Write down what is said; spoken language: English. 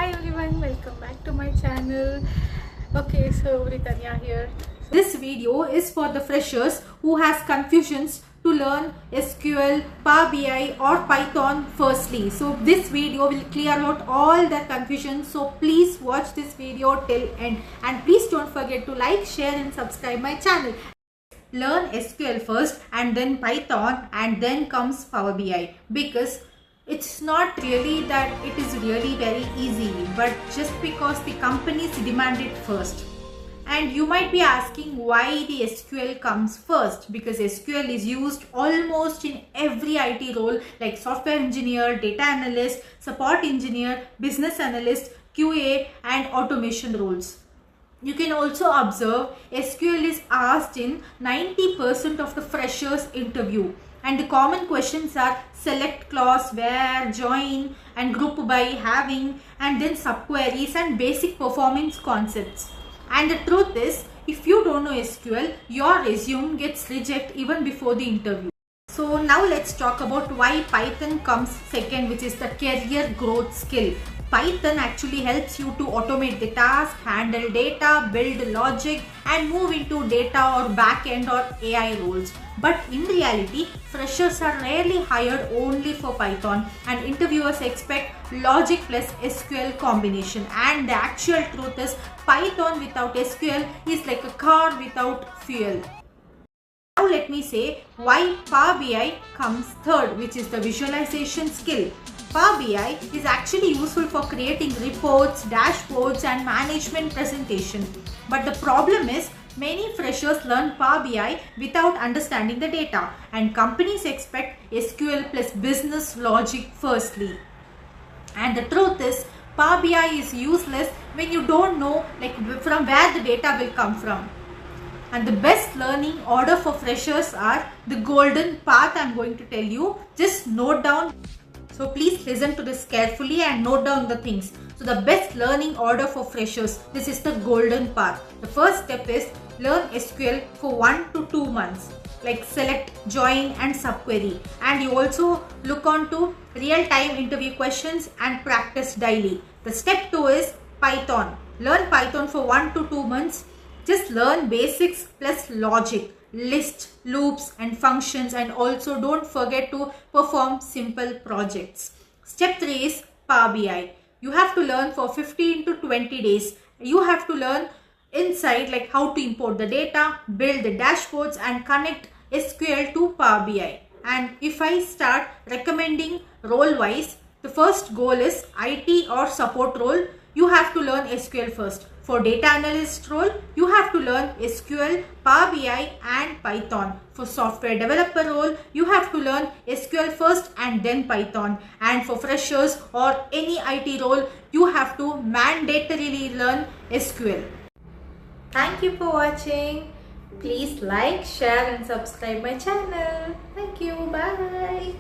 Hi everyone, welcome back to my channel. Okay, so Britannia here. This video is for the freshers who has confusions to learn SQL, Power BI or Python firstly. So this video will clear out all the confusion. So please watch this video till end and please don't forget to like, share and subscribe my channel. Learn SQL first and then Python and then comes Power BI, because it's not really that it is really very easy, but just because the companies demand it first. And you might be asking why the SQL comes first, because SQL is used almost in every IT role like software engineer, data analyst, support engineer, business analyst, QA and automation roles. You can also observe SQL is asked in 90% of the freshers interview, and the common questions are select clause, where, join and group by, having, and then subqueries and basic performance concepts. And the truth is, if you don't know SQL, your resume gets rejected even before the interview. So now let's talk about why Python comes second, which is the career growth skill. Python actually helps you to automate the task, handle data, build logic and move into data or backend or AI roles. But in reality, freshers are rarely hired only for Python, and interviewers expect logic plus SQL combination. And the actual truth is, Python without SQL is like a car without fuel. Now let me say why Power BI comes third, which is the visualization skill. Power BI is actually useful for creating reports, dashboards and management presentation. But the problem is, many freshers learn Power BI without understanding the data, and companies expect SQL plus business logic firstly. And the truth is, Power BI is useless when you don't know from where the data will come from. And the best learning order for freshers are the golden path I'm going to tell you. Just note down. So please listen to this carefully and note down the things. So the best learning order for freshers, this is the golden path. The first step is learn SQL for 1 to 2 months. Like select, join and subquery. And you also look on to real-time interview questions and practice daily. The step 2 is Python. Learn Python for 1 to 2 months. Just learn basics plus logic, list, loops and functions, and also don't forget to perform simple projects. Step 3 is Power BI. You have to learn for 15 to 20 days. You have to learn inside like how to import the data, build the dashboards and connect SQL to Power BI. And if I start recommending role wise, the first goal is IT or support role. You have to learn SQL first. For data analyst role, you have to learn SQL, Power BI and Python. For software developer role, you have to learn SQL first and then Python. And for freshers or any IT role, you have to mandatorily learn SQL. Thank you for watching. Please like, share and subscribe my channel. Thank you. Bye.